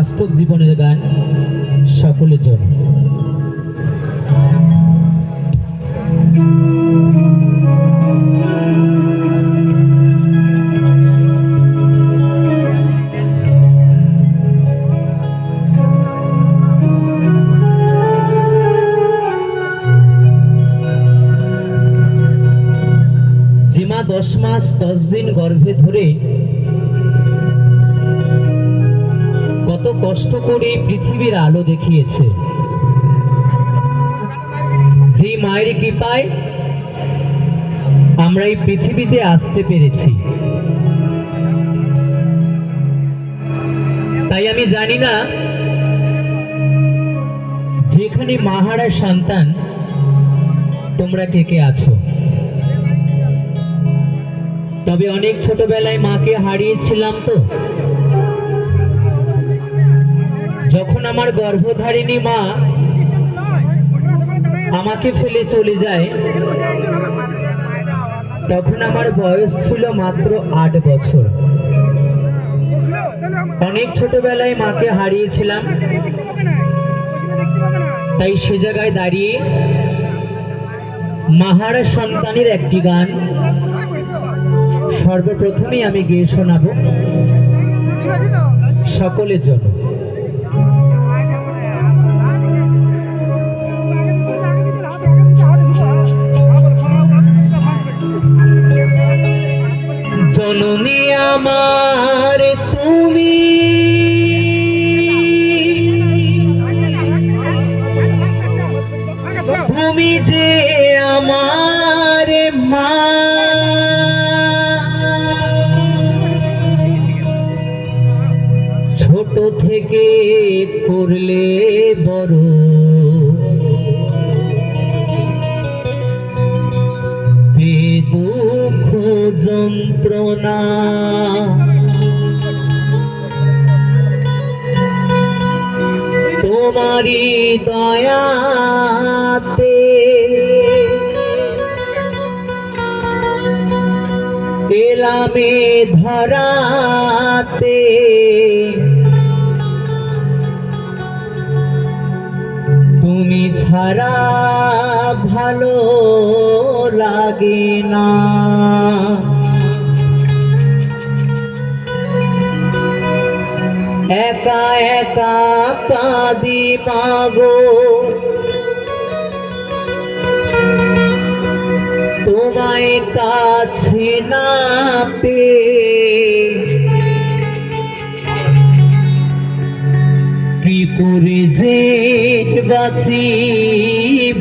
বাস্তব জীবনের গান সকলের জন্য। যে মা 10 মাস 10 দিন গর্ভে ধরে কত কষ্ট করে পৃথিবীর আলো দেখিয়েছে, যে মায়ের কৃপায় আমরা এই পৃথিবীতে আসতে পেরেছি। তাই আমি জানি না যেখানে মাহারা সন্তান তোমরা কে কে আছো, তবে অনেক ছোটবেলায় মাকে হারিয়েছিলাম। তো যখন আমার গর্ভধারিণী মা আমাকে ফেলে চলে যায়, তখন আমার বয়স ছিল মাত্র 8 বছর। অনেক ছোটবেলায় মাকে হারিয়েছিলাম, তাই সে জায়গায় দাঁড়িয়ে মাহারা সন্তানের একটি গান সর্বপ্রথমেই আমি গেয়ে শোনাবো সকলের জন্য। জননী আমার তুমি, তুমি যে আমার মা, ছোট থেকে করলে বড়, দুঃখ যন্ত্রণা তোমারি দয়াতে এলামে ধরাতে, তুমি ছাড়া ভালো লাগে না। একা একা কাঁদি মাগো, তোমায় কাছে না পেয়ে, কি করে যে বাঁচি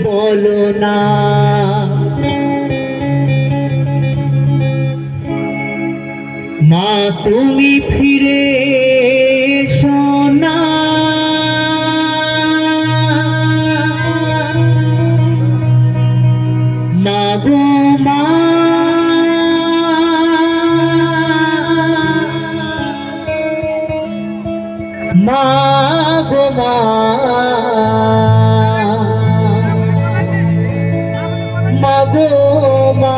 বলো না। মা তুমি ফিরে এসো না, মা গো মা, মা গো মা, মা গো মা,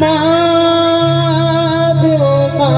মা গো মা।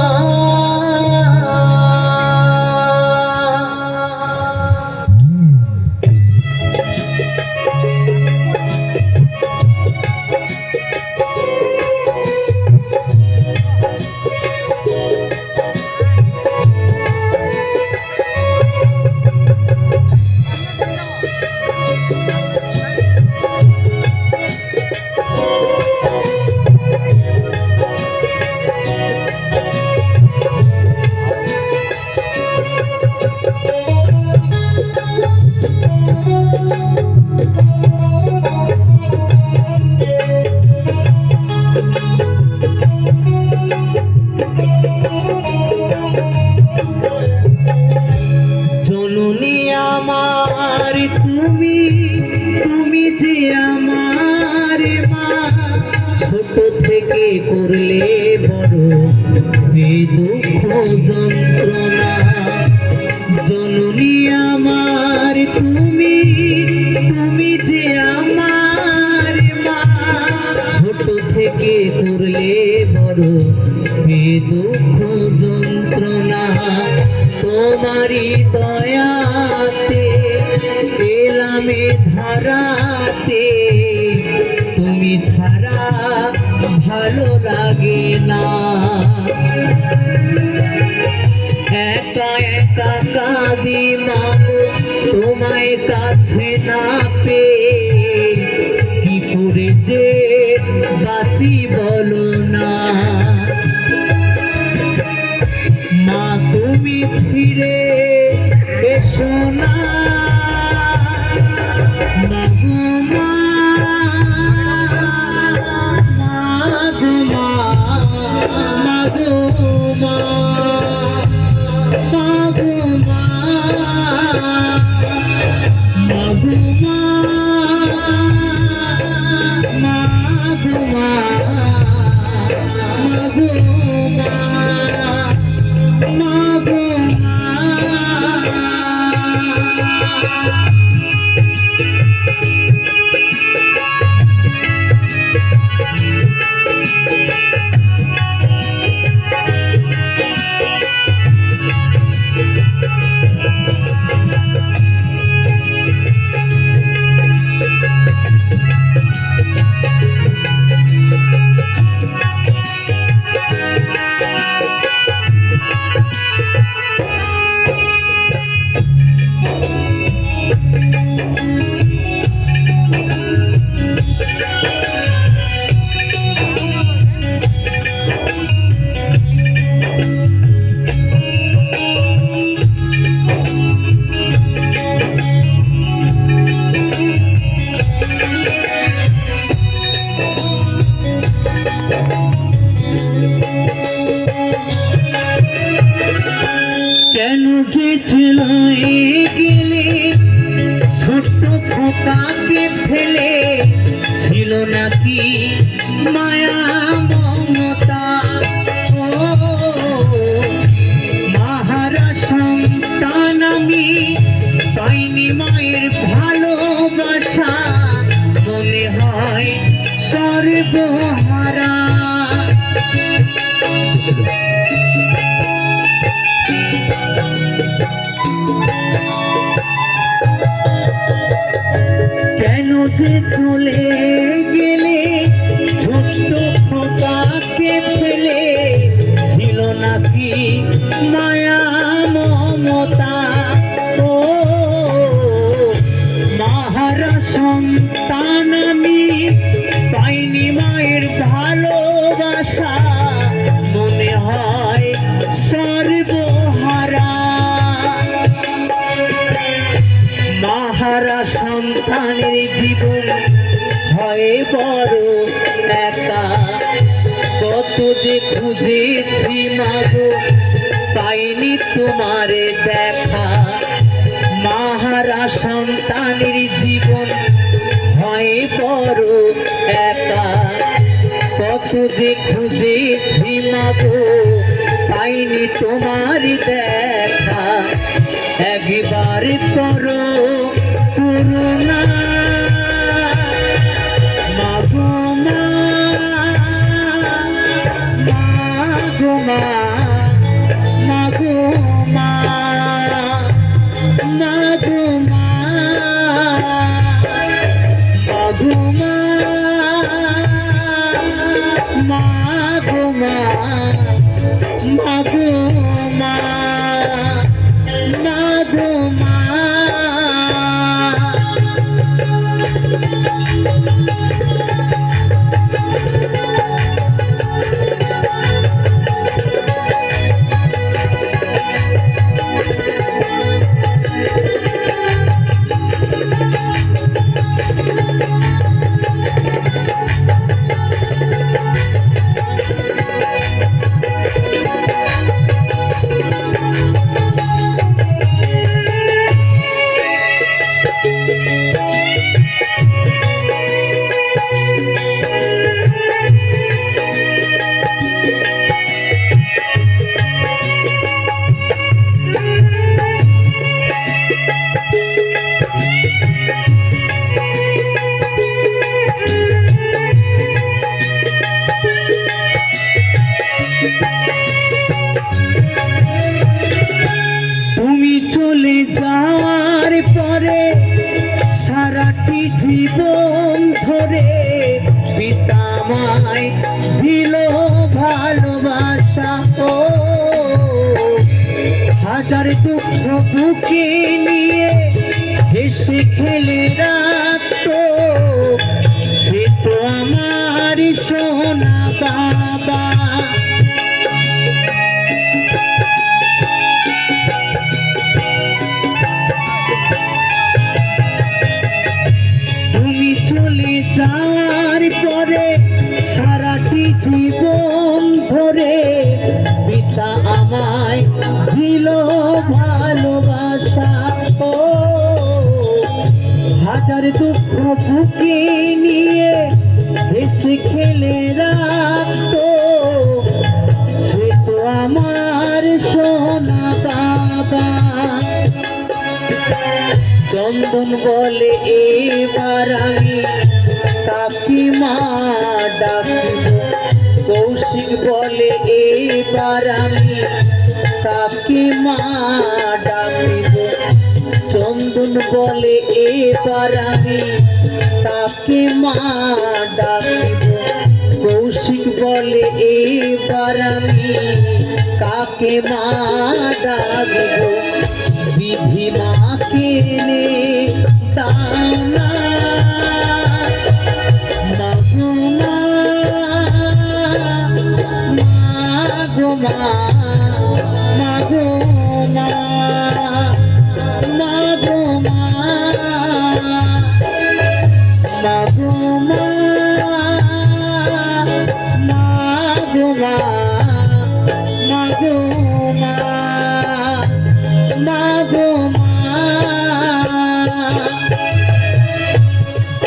জননী আমার তুমি, তুমি যে আমার মা, ছোট থেকে করলে বড়, দুঃখ যন্ত্রণা। জননী আমার তুমি, তুমি যে আমার মা, ছোট থেকে করলে বড়, দুঃখ যন্ত্রণা তোমারই দয়াতে এলামে ধরাতে, তুমি ছাড়া ভালো লাগে না। একা একা কাঁদি মাগো তোমায় কাছে না পেয়ে, কি করে যে বাঁচি বলো না। মা তুমি ফিরে এসো না, মাগো মা, মাগো মা, মাগো মা, মাগো মা, মাগো মা, মাগো মা, মাগো মা, মাগো মা। কেন যে চলে গেলে ছোট্ট খোকাকে ফেলে, ছিল নাকি মায়া মমতা। ও মাহারা সন্তান আমি পাইনি মায়ের ভালোবাসা, মনে হয় সর্বহারা। কেন যে চলে গেলে ছোট্ট খোকাকে ফেলে, ছিল নাকি মায়া মমতা। ও মাহারা সন্তান আমি পাইনি মায়ের ভালোবাসা, মনে হয় সর্বহারা। মাহারা সন্তানের জীবন হয় বড় একা, কত যে খুঁজেছি মাগো পাইনি তোমারে দেখা। মাহারা সন্তানের জীবন হয় বড় একা, কত যে খুঁজেছি মাগো পাইনি তোমার দেখা। একবার করো করুণা মাগো মা, মাগো মা, মাগো মা, মাগো মা, মাগো মা, মাগো মা, মাগো মা, মাগো মা। সারাটি জীবন ধরে পিতা মায় দিল ভালোবাসা। ও হাজার দুঃখ বুকে নিয়ে হেসে খেলে রাখতো, সে তো আমার সোনা বাবা। তুমি চলে যাওয়ার পরে সারাটি জীবন ধরে পিতা আমায় দিল ভালোবাসা। ও হাজার দুঃখ বুকে নিয়ে হেসে খেলে রাখতো, সে তো আমার সোনা বাবা। চন্দন বলে এবার আমি কাকিমা ডাকিব, কৌশিক বলে এবার আমি কাকিমা ডাকিব, চন্দন বলে এবার আমি কাকিমা ডাকিব, কৌশিক বলে এবার আমি কাকিমা ডাকিব। বিধি মাকে নে দাও না মাগো মা, মাগো মা, মাগো মা, মাগো মা, মাগো মা, মাগো মা, মাগো মা, মাগো মা।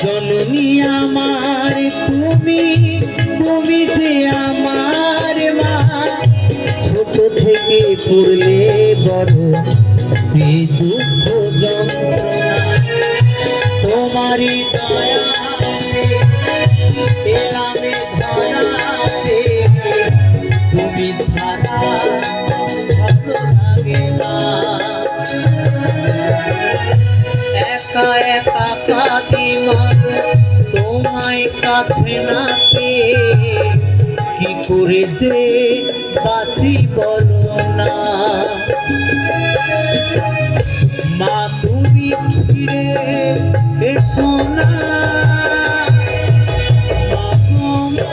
জননী আমার তুমি, তুমি যে আমার মা, ছোট থেকে পড়লে বড় দুঃখ যন্ত্রণা, তোমারই দয়া পেলামে ধরাতে, তুমি ছাড়া ভালো লাগে না। একা একা কাঁদি মাগো তোমায় কাছে না পেয়ে, কি করে যে বাঁচি বলো না। মা তুমি ফিরে এসো না, মাগো মা,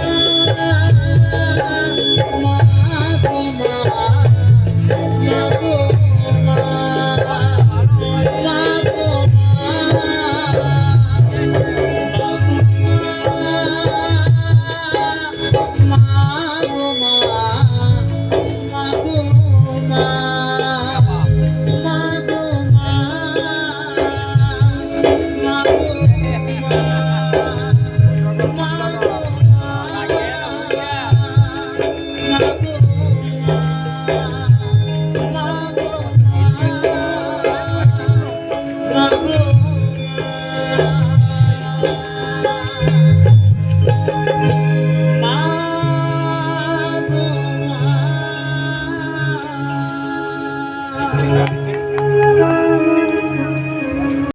মাগো মা, মাগো মা, মাগো Mago,